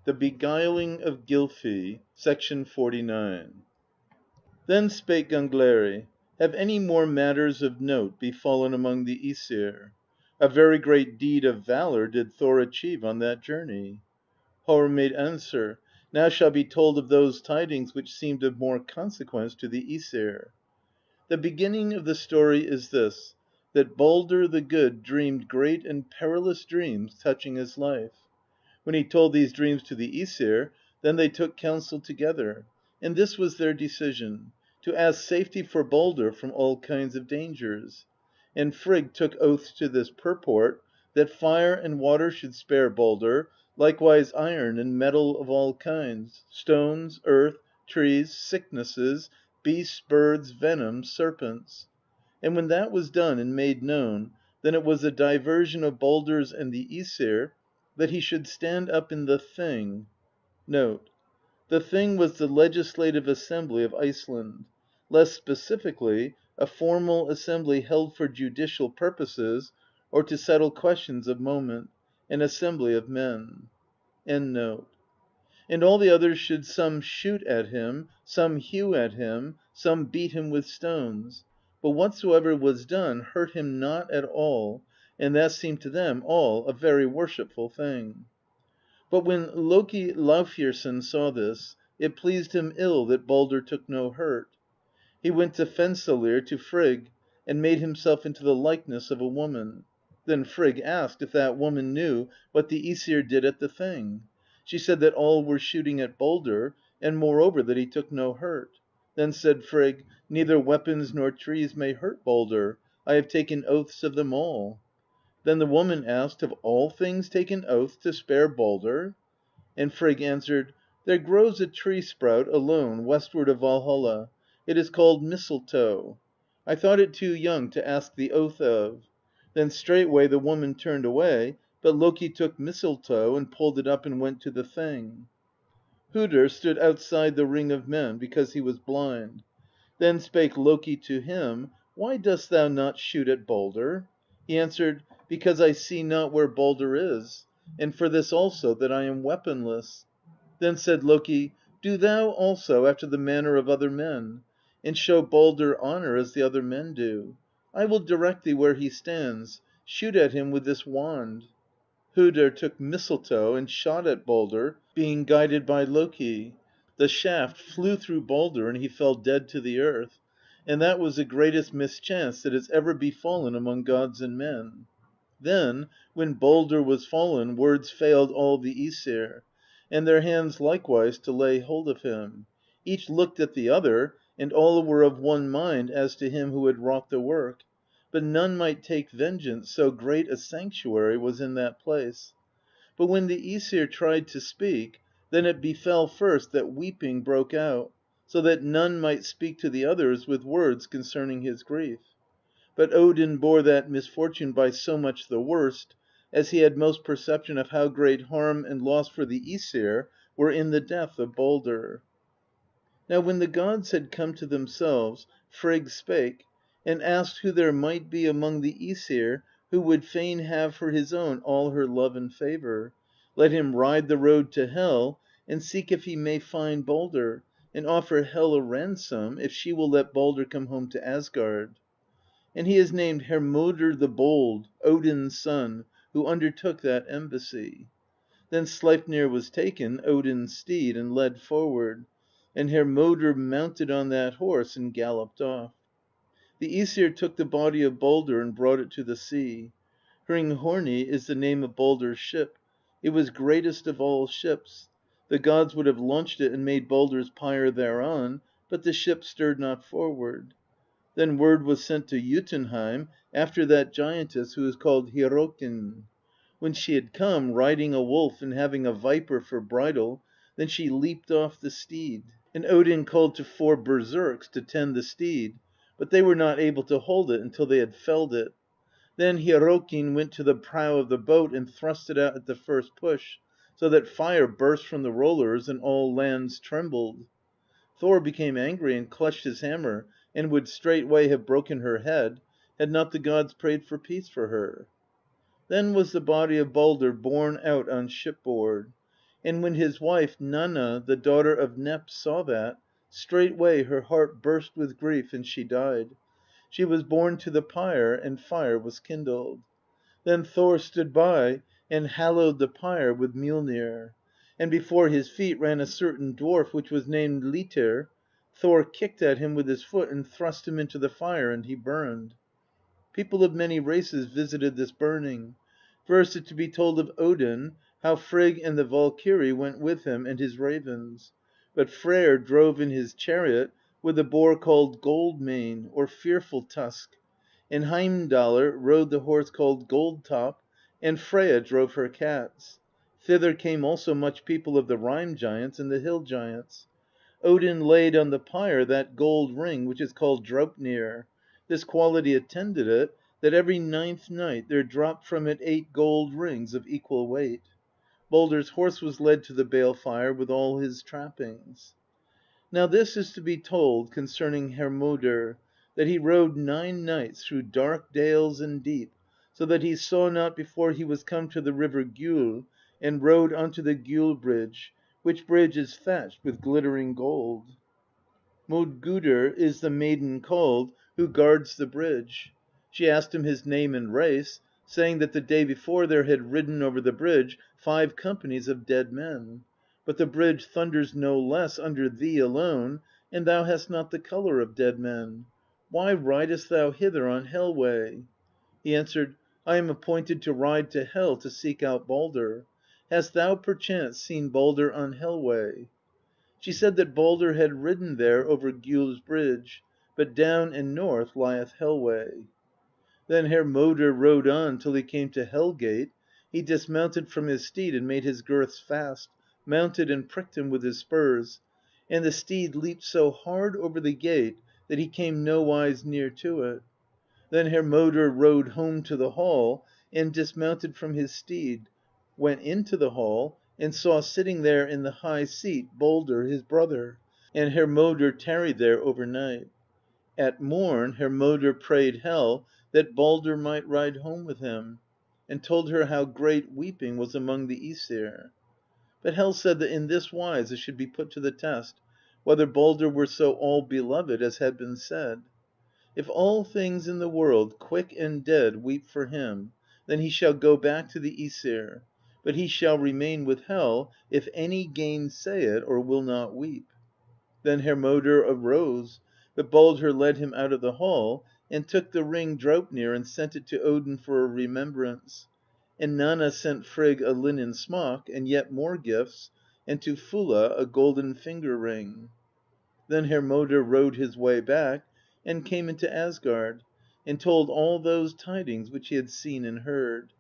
THE BEGUILING OF GYLFI. 49. Then spake Gangleri: "Have any more matters of note befallen among the ^sir? A very great deed of valor did Thor achieve on that journey." Harr made answer: "Now shall be told of those tidings which seemed of more consequence to the ^sir. The beginning of the story is this, that Baldr the Good dreamed great and perilous dreams touching his life. When he told these dreams to the ^sir, then they took counsel together, and this was their decision: to ask safety for Baldr from all kinds of dangers. And Frigg took oaths to this purport, that fire and water should spare Baldr, likewise iron and metal of all kinds, stones, earth, trees, sicknesses, beasts, birds, venom, serpents. And when that was done and made known, then it was a diversion of Baldr's and the ^sir that he should stand up in the Thing. The Thing was the legislative assembly of Iceland; less specifically, a formal assembly held for judicial purposes or to settle questions of moment, an assembly of men. 1 And all the others should some shoot at him, some hew at him, some beat him with stones; but whatsoever was done hurt him not at all, and that seemed to them all a very worshipful thing. But when Loki Laufeyarson saw this, it pleased him ill that Baldr took no hurt. He went to Fensalir to Frigg, and made himself into the likeness of a woman. Then Frigg asked if that woman knew what the ^sir did at the Thing. She said that all were shooting at Baldr, and moreover that he took no hurt. Then said Frigg: "Neither weapons nor trees may hurt Baldr; I have taken oaths of them all." Then the woman asked: "Have all things taken oaths to spare Baldr?" And Frigg answered: "There grows a tree sprout alone westward of Valhall; it is called Mistletoe. I thought it too young to ask the oath of." Then straightway the woman turned away, but Loki took Mistletoe and pulled it up and went to the Thing. Hodr stood outside the ring of men, because he was blind. Then spake Loki to him: "Why dost thou not shoot at Baldr?" He answered: "Because I see not where Baldr is, and for this also, that I am weaponless." Then said Loki: "Do thou also after the manner of other men, and show Baldr honor as the other men do. I will direct thee where he stands; shoot at him with this wand." Hodr took Mistletoe and shot at Baldr, being guided by Loki. The shaft flew through Baldr, and he fell dead to the earth; and that was the greatest mischance that has ever befallen among gods and men. Then, when Baldr was fallen, words failed all the ^sir, and their hands likewise to lay hold of him. Each looked at the other, and all were of one mind as to him who had wrought the work; but none might take vengeance, so great a sanctuary was in that place. But when the ^sir tried to speak, then it befell first that weeping broke out, so that none might speak to the others with words concerning his grief. But Odin bore that misfortune by so much the worst, as he had most perception of how great harm and loss for the ^sir were in the death of Baldr. Now when the gods had come to themselves, Frigg spake, and asked who there might be among the ^sir who would fain have for his own all her love and favor. Let him ride the road to Hel, and seek if he may find Baldr, and offer Hel a ransom if she will let Baldr come home to Asgard. And he is named Hermodr the Bold, Odin's son, who undertook that embassy. Then Sleipnir was taken, Odin's steed, and led forward; and Hermodr mounted on that horse and galloped off. The ^sir took the body of Baldr and brought it to the sea. Hringhorni is the name of Baldr's ship; it was greatest of all ships. The gods would have launched it and made Baldr's pyre thereon, but the ship stirred not forward. Then word was sent to Jotunheim after that giantess who is called Hyrrokkin. When she had come, riding a wolf and having a viper for bridle, then she leaped off the steed; and Odin called to 4 berserks to tend the steed, but they were not able to hold it until they had felled it. Then Hyrrokkin went to the prow of the boat and thrust it out at the first push, so that fire burst from the rollers, and all lands trembled. Thor became angry and clutched his hammer, and would straightway have broken her head, had not the gods prayed for peace for her. Then was the body of Baldr borne out on shipboard. And when his wife, Nanna, the daughter of Nep, saw that, straightway her heart burst with grief, and she died. She was borne to the pyre, and fire was kindled. Then Thor stood by and hallowed the pyre with Mjollnir; and before his feet ran a certain dwarf which was named Litir. Thor kicked at him with his foot and thrust him into the fire, and he burned. People of many races visited this burning. First is to be told of Odin, how Frigg and the Valkyrie went with him and his ravens; but Freyr drove in his chariot with a boar called Gold Mane, or Fearful Tusk, and Heimdallr rode the horse called Gold Top, and Freyja drove her cats. Thither came also much people of the Rime Giants and the Hill Giants. Odin laid on the pyre that gold ring which is called Draupnir. This quality attended it, that every 9th night there dropped from it 8 gold rings of equal weight. Baldr's horse was led to the bale fire with all his trappings. Now this is to be told concerning Hermodr, that he rode 9 nights through dark dales and deep, so that he saw not before he was come to the river Gjoll, and rode unto the Gjoll bridge, which bridge is thatched with glittering gold. Modgudr is the maiden called who guards the bridge. She asked him his name and race, saying that the day before there had ridden over the bridge 5 companies of dead men. But the bridge thunders no less under thee alone, and thou hast not the colour of dead men. Why ridest thou hither on Hel way? He answered: I am appointed to ride to Hel to seek out Baldr. Hast thou perchance seen Baldr on Hel way? She said that Baldr had ridden there over Gjoll's bridge, but down and north lieth Hel way. Then Hermodr rode on till he came to Hel gate. He dismounted from his steed and made his girths fast, mounted and pricked him with his spurs; and the steed leaped so hard over the gate that he came nowise near to it. Then Hermodr rode home to the hall, and dismounted from his steed, went into the hall, and saw sitting there in the high seat Baldr his brother, and Hermodr tarried there over night. At morn Hermodr prayed Hel that Baldr might ride home with him, and told her how great weeping was among the ^sir. But Hel said that in this wise it should be put to the test, whether Baldr were so all beloved as had been said. If all things in the world, quick and dead, weep for him, then he shall go back to the ^sir; but he shall remain with Hel if any gainsay it or will not weep. Then Hermodr arose, but Baldr led him out of the hall, and took the ring Draupnir and sent it to Odin for a remembrance. And Nanna sent Frigg a linen smock, and yet more gifts, and to Fulla a golden finger ring. Then Hermodr rode his way back, and came into Asgard, and told all those tidings which he had seen and heard.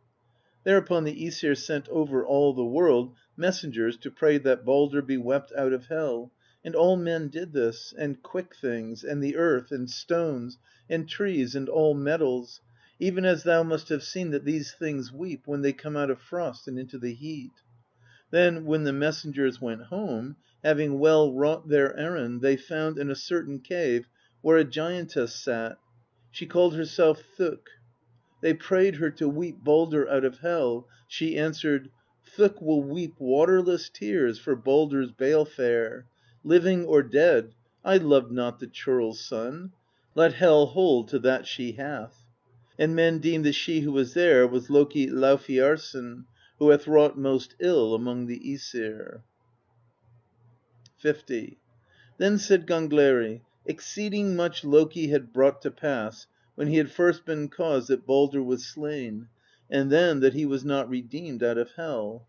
Thereupon the ^sir sent over all the world messengers to pray that Baldr be wept out of Hel, and all men did this, and quick things, and the earth, and stones, and trees, and all metals, even as thou must have seen that these things weep when they come out of frost and into the heat. Then, when the messengers went home, having well wrought their errand, they found in a certain cave where a giantess sat. She called herself Thok. They prayed her to weep Baldr out of Hel. She answered: Thok will weep waterless tears for Baldr's bale fare. Living or dead, I love not the churl's son. Let Hel hold to that she hath. And men deemed that she who was there was Loki Laufeyarson, who hath wrought most ill among the ^sir. 50. Then said Gangleri: Exceeding much Loki had brought to pass when he had first been cause that Baldr was slain, and then that he was not redeemed out of Hel.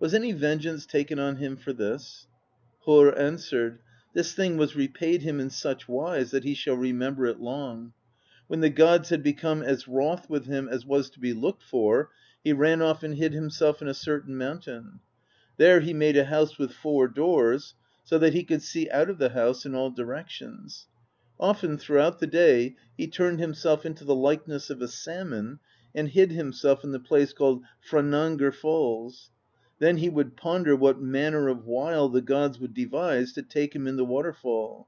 Was any vengeance taken on him for this? Horr answered: This thing was repaid him in such wise that he shall remember it long. When the gods had become as wroth with him as was to be looked for, he ran off and hid himself in a certain mountain. There he made a house with 4 doors, so that he could see out of the house in all directions. Often throughout the day he turned himself into the likeness of a salmon, and hid himself in the place called Franangr Falls. Then he would ponder what manner of wile the gods would devise to take him in the waterfall.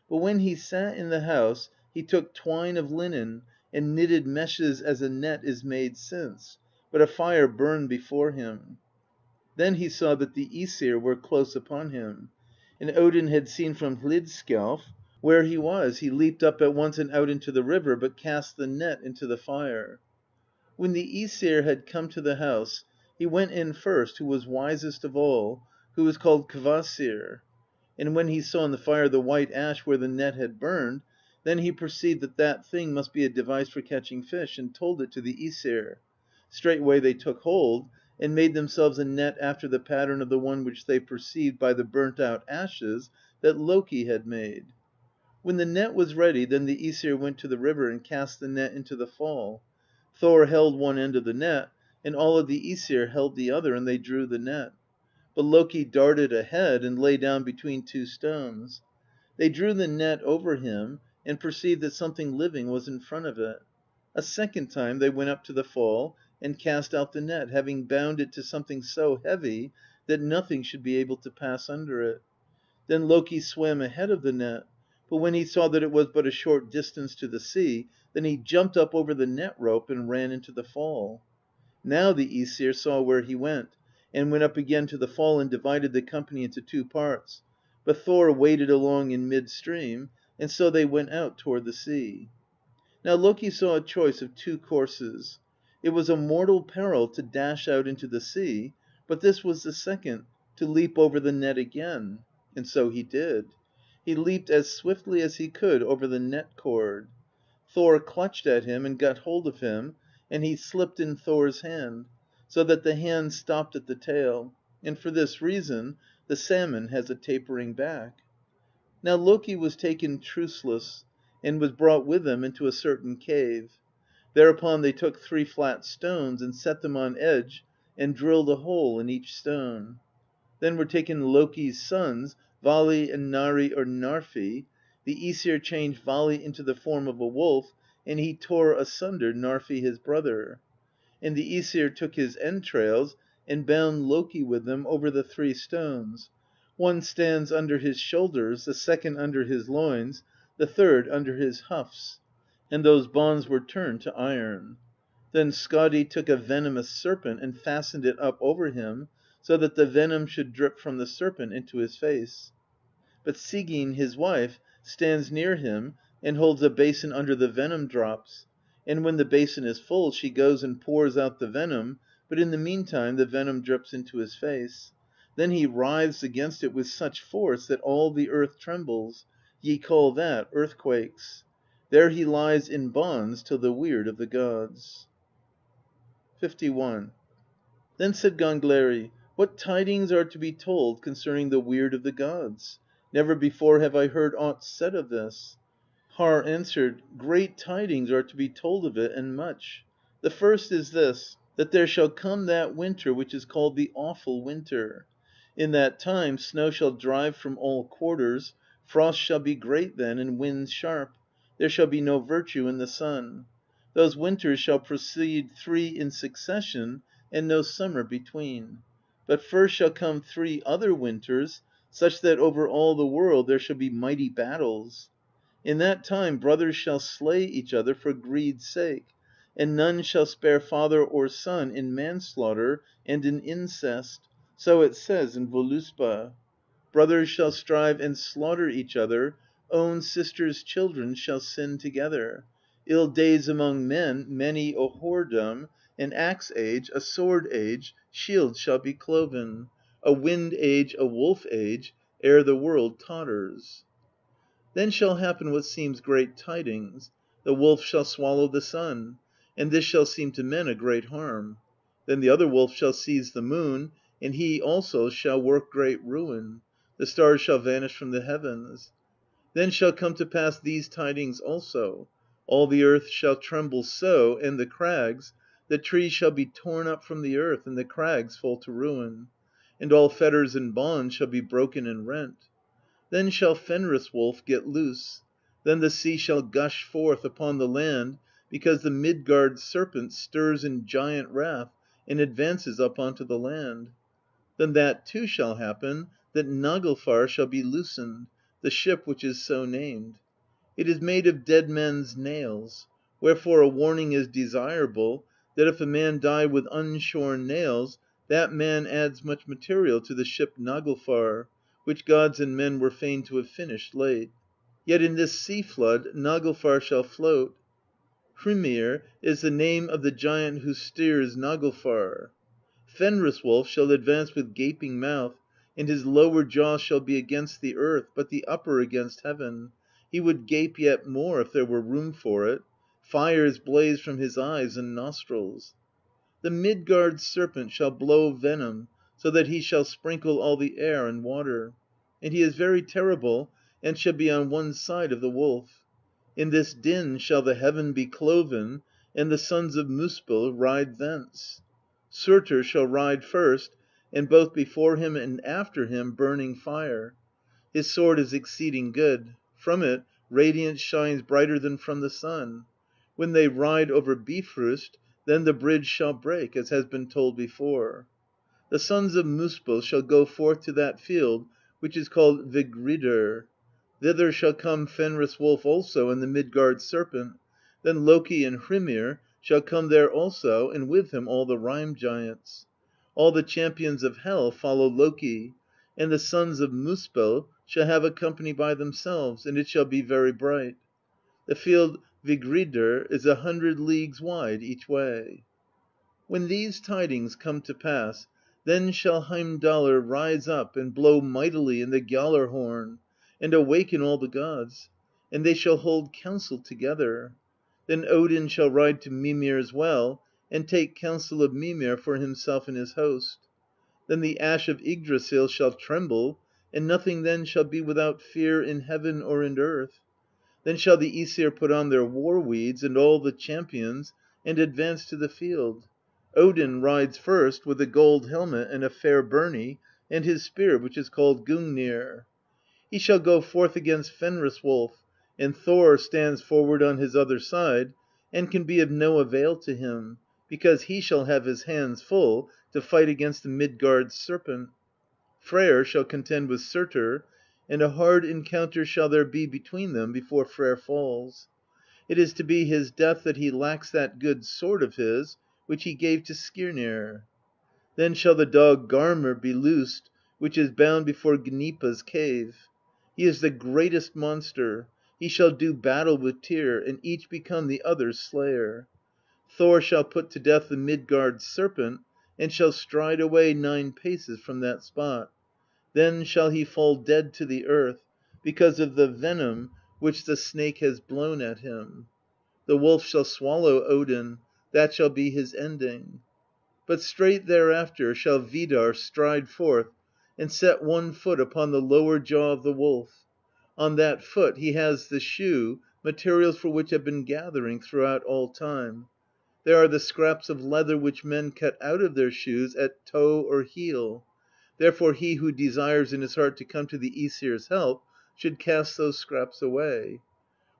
But when he sat in the house, he took twine of linen, and knitted meshes as a net is made since, but a fire burned before him. Then he saw that the ^sir were close upon him; and Odin had seen from Hlidskjalf where he was. He leaped up at once and out into the river, but cast the net into the fire. When the ^sir had come to the house, he went in first who was wisest of all, who was called Kvasir; and when he saw in the fire the white ash where the net had burned, then he perceived that that thing must be a device for catching fish, and told it to the ^sir. Straightway they took hold, and made themselves a net after the pattern of the one which they perceived by the burnt out ashes that Loki had made. When the net was ready, then the ^sir went to the river and cast the net into the fall. Thor held one end of the net, and all of the ^sir held the other, and they drew the net. But Loki darted ahead and lay down between two stones. They drew the net over him, and perceived that something living was in front of it. A second time they went up to the fall, and cast out the net, having bound it to something so heavy that nothing should be able to pass under it. Then Loki swam ahead of the net; but when he saw that it was but a short distance to the sea, then he jumped up over the net rope and ran into the fall. Now the ^sir saw where he went, and went up again to the fall and divided the company into two parts; but Thor waded along in mid stream, and so they went out toward the sea. Now Loki saw a choice of two courses. It was a mortal peril to dash out into the sea, but this was the second, to leap over the net again. And so he did. He leaped as swiftly as he could over the net cord. Thor clutched at him and got hold of him, and he slipped in Thor's hand, so that the hand stopped at the tail, and for this reason the salmon has a tapering back. Now Loki was taken truceless, and was brought with them into a certain cave. Thereupon they took 3 flat stones, and set them on edge, and drilled a hole in each stone. Then were taken Loki's sons, Vali and Nari or Narfi. The ^sir changed Vali into the form of a wolf, and he tore asunder Narfi his brother. And the ^sir took his entrails, and bound Loki with them over the 3 stones: one stands under his shoulders, the second under his loins, the third under his huffs; and those bonds were turned to iron. Then Skadi took a venomous serpent and fastened it up over him, so that the venom should drip from the serpent into his face. But Sigyn his wife stands near him and holds a basin under the venom drops, and when the basin is full, she goes and pours out the venom, but in the meantime the venom drips into his face. Then he writhes against it with such force that all the earth trembles: ye call that earthquakes. There he lies in bonds till the Weird of the Gods. 51. Then said Gangleri: "What tidings are to be told concerning the Weird of the Gods? Never before have I heard aught said of this." Harr answered: "Great tidings are to be told of it, and much. The first is this, that there shall come that winter which is called the Awful Winter. In that time snow shall drive from all quarters; frost shall be great then, and winds sharp; there shall be no virtue in the sun. Those winters shall proceed 3 in succession, and no summer between. But first shall come 3 other winters, such that over all the world there shall be mighty battles. In that time brothers shall slay each other for greed's sake, and none shall spare father or son in manslaughter and in incest; so it says in Voluspa. Brothers shall strive and slaughter each other; own sisters' children shall sin together. Ill days among men, many a whoredom, an axe age, a sword age, shields shall be cloven, a wind age, a wolf age, ere the world totters. Then shall happen what seems great tidings: the wolf shall swallow the sun, and this shall seem to men a great harm. Then the other wolf shall seize the moon, and he also shall work great ruin; the stars shall vanish from the heavens. Then shall come to pass these tidings also: all the earth shall tremble so, and the crags; the trees shall be torn up from the earth, and the crags fall to ruin; and all fetters and bonds shall be broken and rent. Then shall Fenris Wolf get loose; then the sea shall gush forth upon the land, because the Midgard Serpent stirs in giant wrath and advances up onto the land. Then that too shall happen, that Naglfar shall be loosened, the ship which is so named. It is made of dead men's nails; wherefore a warning is desirable, that if a man die with unshorn nails, that man adds much material to the ship Naglfar, which gods and men were fain to have finished late. Yet in this sea flood Naglfar shall float. Hrymr is the name of the giant who steers Naglfar. Fenris Wolf shall advance with gaping mouth, and his lower jaw shall be against the earth, but the upper against heaven. He would gape yet more if there were room for it. Fires blaze from his eyes and nostrils. The Midgard Serpent shall blow venom, so that he shall sprinkle all the air and water. And he is very terrible, and shall be on one side of the wolf. In this din shall the heaven be cloven, and the sons of Muspel ride thence. Surtr shall ride first, and both before him and after him burning fire. His sword is exceeding good; from it radiance shines brighter than from the sun. When they ride over Bifrost, then the bridge shall break, as has been told before. The sons of Muspel shall go forth to that field which is called Vigridr. Thither shall come Fenris Wolf also, and the Midgard Serpent. Then Loki and Hrymr shall come there also, and with him all the Rime Giants. All the champions of Hel follow Loki, and the sons of Muspel shall have a company by themselves, and it shall be very bright. The field Vigridr is 100 leagues wide each way. When these tidings come to pass, then shall Heimdallr rise up and blow mightily in the Gjallar horn, and awaken all the gods, and they shall hold counsel together. Then Odin shall ride to Mimir's well, and take counsel of Mimir for himself and his host. Then the Ash of Yggdrasil shall tremble, and nothing then shall be without fear in heaven or in earth. Then shall the ^sir put on their war weeds, and all the champions, and advance to the field. Odin rides first, with a gold helmet and a fair byrnie, and his spear, which is called Gungnir. He shall go forth against Fenris Wolf, and Thor stands forward on his other side, and can be of no avail to him, because he shall have his hands full to fight against the Midgard Serpent. Freyr shall contend with Surtr, and a hard encounter shall there be between them before Freyr falls. It is to be his death that he lacks that good sword of his, which he gave to Skirnir. Then shall the dog Garmr be loosed, which is bound before Gnipa's cave. He is the greatest monster; he shall do battle with Tyr, and each become the other's slayer. Thor shall put to death the Midgard Serpent, and shall stride away 9 paces from that spot. Then shall he fall dead to the earth, because of the venom which the snake has blown at him. The wolf shall swallow Odin; that shall be his ending. But straight thereafter shall Vidar stride forth, and set one foot upon the lower jaw of the wolf. On that foot he has the shoe, materials for which have been gathering throughout all time. There are the scraps of leather which men cut out of their shoes at toe or heel. Therefore he who desires in his heart to come to the ^sir's help should cast those scraps away.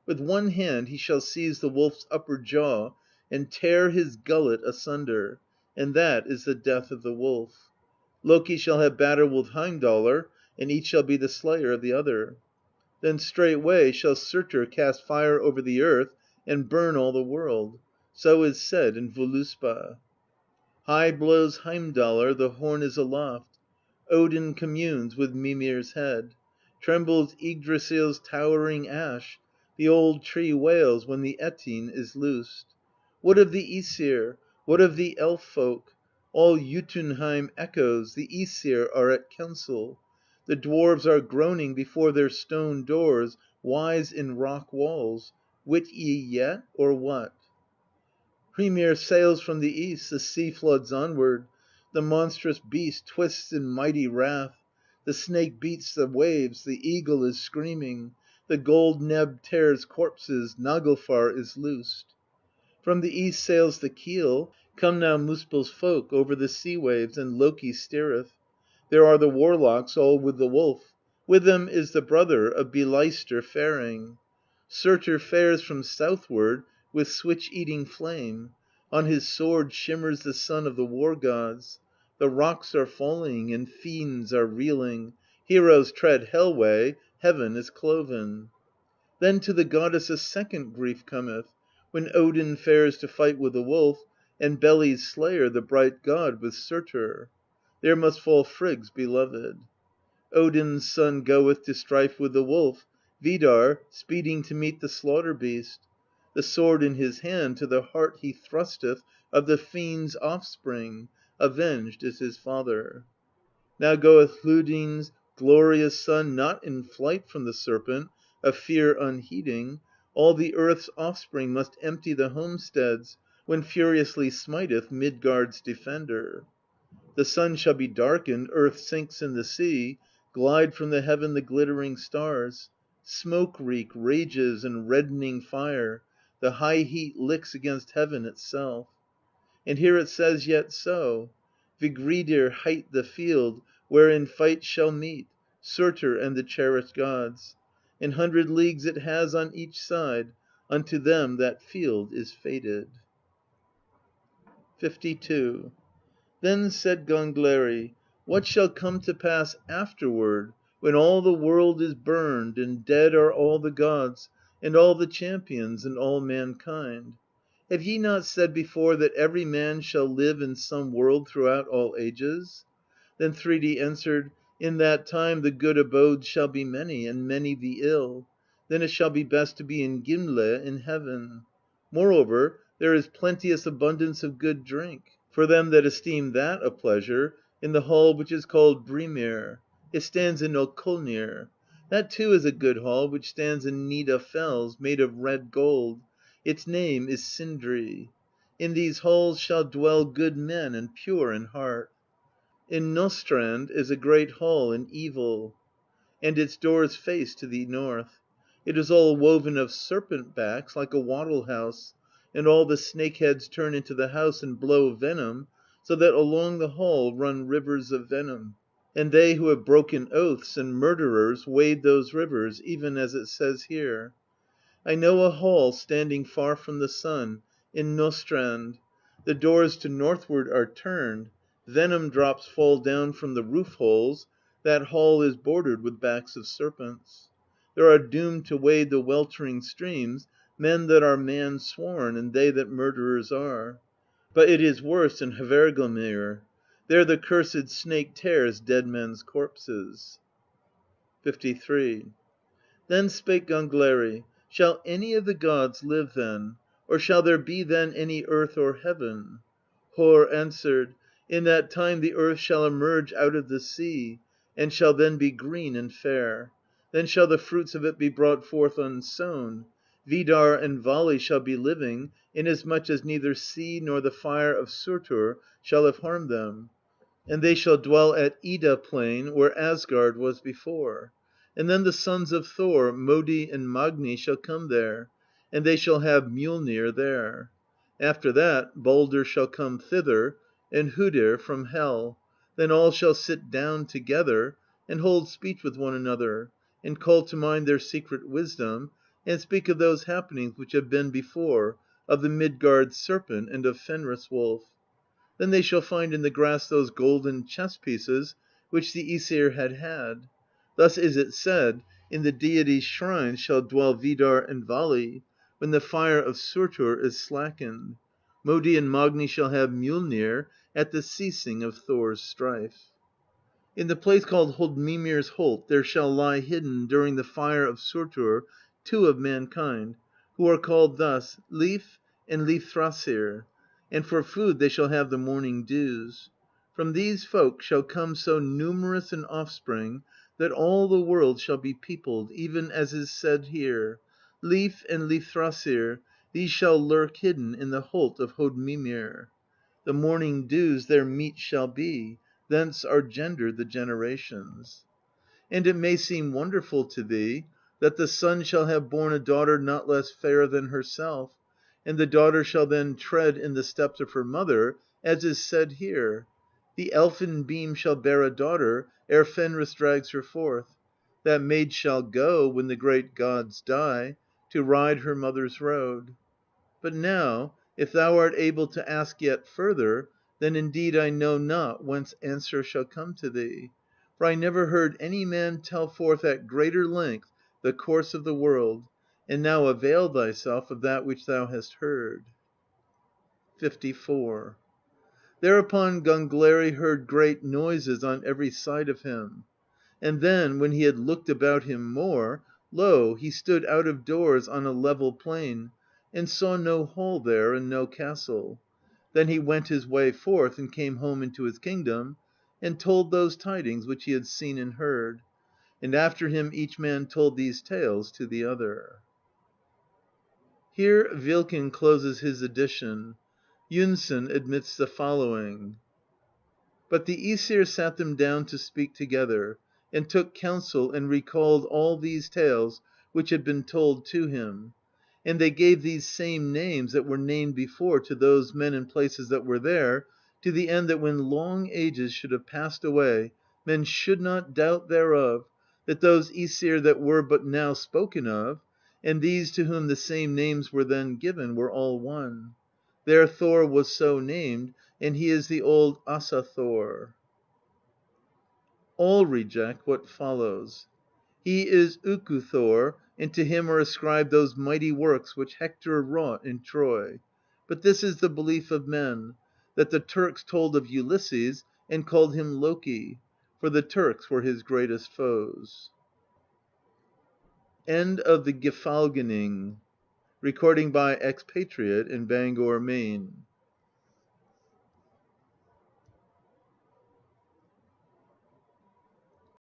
With one hand he shall seize the wolf's upper jaw, and tear his gullet asunder, and that is the death of the wolf. Loki shall have battle with Heimdallr, and each shall be the slayer of the other. Then straightway shall Surtr cast fire over the earth, and burn all the world. So is said in Voluspa. High blows Heimdallr, the horn is aloft. Odin communes with Mimir's head. Trembles Yggdrasil's towering ash; the old tree wails when the Ettin is loosed. What of the ^sir? What of the elf folk? All Jotunheim echoes; the ^sir are at council. The dwarves are groaning before their stone doors, wise in rock walls. Wit ye yet, or what? Hrymr sails from the east, the sea floods onward. The monstrous beast twists in mighty wrath. The snake beats the waves, the eagle is screaming. The gold neb tears corpses, Naglfar is loosed. From the east sails the keel; come now Muspel's folk over the sea waves, and Loki steereth. There are the warlocks all with the wolf; with them is the brother of Byleistr faring. Surtr fares from southward with switch-eating flame; on his sword shimmers the sun of the war gods. The rocks are falling, and fiends are reeling; heroes tread Hel way; heaven is cloven. Then to the goddess a second grief cometh, when Odin fares to fight with the wolf, and Beli's slayer, the bright god, with Surtr. there must fall Frigg's beloved. Odin's son goeth to strife with the wolf, Vidar, speeding to meet the slaughter beast. The sword in his hand to the heart he thrusteth of the fiend's offspring, avenged is his father. Now goeth Hlodyn's glorious son not in flight from the serpent, of fear unheeding; all the earth's offspring must empty the homesteads, when furiously smiteth Midgard's defender. The sun shall be darkened, earth sinks in the sea, glide from the heaven the glittering stars. Smoke reek rages and reddening fire, the high heat licks against heaven itself. And here it says yet so: Vigridir hight the field, wherein fight shall meet, Surtr and the cherished gods. 100 leagues it has on each side, unto them that field is fated. 52. Then said Gangleri: "What shall come to pass afterward, when all the world is burned, and dead are all the gods, and all the champions, and all mankind? Have ye not said before that every man shall live in some world throughout all ages?" Then Thridi answered: "In that time the good abodes shall be many, and many the ill; then it shall be best to be in Gimle in heaven. Moreover, there is plenteous abundance of good drink, for them that esteem that a pleasure, in the hall which is called Brimir; it stands in Okolnir. That too is a good hall which stands in Nida fells, made of red gold; its name is Sindri. In these halls shall dwell good men and pure in heart. In Nostrand is a great hall in Evil, and its doors face to the north. It is all woven of serpent backs, like a wattle house, and all the snake heads turn into the house and blow venom, so that along the hall run rivers of venom. And they who have broken oaths and murderers wade those rivers, even as it says here. I know a hall standing far from the sun, in Nostrand. The doors to northward are turned; venom drops fall down from the roof holes; that hall is bordered with backs of serpents. There are doomed to wade the weltering streams men that are man sworn, and they that murderers are. But it is worse in Hvergelmir; there the cursed snake tears dead men's corpses. 53. Then spake Gangleri: "Shall any of the gods live then, or shall there be then any earth or heaven?" Harr answered: "In that time the earth shall emerge out of the sea, and shall then be green and fair; then shall the fruits of it be brought forth unsown. Vidar and Vali shall be living, inasmuch as neither sea nor the fire of Surtr shall have harmed them; and they shall dwell at Ida plain, where Asgard was before. And then the sons of Thor, Modi and Magni, shall come there, and they shall have Mjollnir there. After that Baldr shall come thither, and Hodr from Hel; then all shall sit down together, and hold speech with one another, and call to mind their secret wisdom, and speak of those happenings which have been before, of the Midgard Serpent, and of Fenris Wolf. Then they shall find in the grass those golden chess pieces which the ^sir had had. Thus is it said: in the deity's shrine shall dwell Vidar and Vali, when the fire of Surtr is slackened. Modi and Magni shall have Mjollnir at the ceasing of Thor's strife. In the place called Hoddmimir's Holt there shall lie hidden during the fire of Surtr two of mankind, who are called thus: Lif and Lifthrasir; and for food they shall have the morning dews. From these folk shall come so numerous an offspring that all the world shall be peopled, even as is said here: Lif and Lifthrasir, these shall lurk hidden in the Holt of Hoddmimir. The morning dews their meat shall be; thence are gendered the generations. And it may seem wonderful to thee that the son shall have borne a daughter not less fair than herself, and the daughter shall then tread in the steps of her mother, as is said here: The elfin beam shall bear a daughter ere Fenris drags her forth; that maid shall go, when the great gods die, to ride her mother's road. But now, if thou art able to ask yet further, then indeed I know not whence answer shall come to thee; for I never heard any man tell forth at greater length the course of the world, and now avail thyself of that which thou hast heard. 54. Thereupon Gangleri heard great noises on every side of him; and then, when he had looked about him more, lo, he stood out of doors on a level plain, and saw no hall there and no castle. Then he went his way forth and came home into his kingdom, and told those tidings which he had seen and heard; and after him each man told these tales to the other. Here Vilken closes his edition. Jonsson admits the following: "But the ^sir sat them down to speak together, and took counsel and recalled all these tales which had been told to him; and they gave these same names that were named before to those men and places that were there, to the end that when long ages should have passed away men should not doubt thereof, that those ^sir that were but now spoken of, and these to whom the same names were then given, were all one. There Thor was so named, and he is the old Asa Thor." All reject what follows. He is Uku Thor, and to him are ascribed those mighty works which Hector wrought in Troy; but this is the belief of men, that the Turks told of Ulysses, and called him Loki, for the Turks were his greatest foes. End of the Gylfaginning. Recording by Expatriate in Bangor, Maine.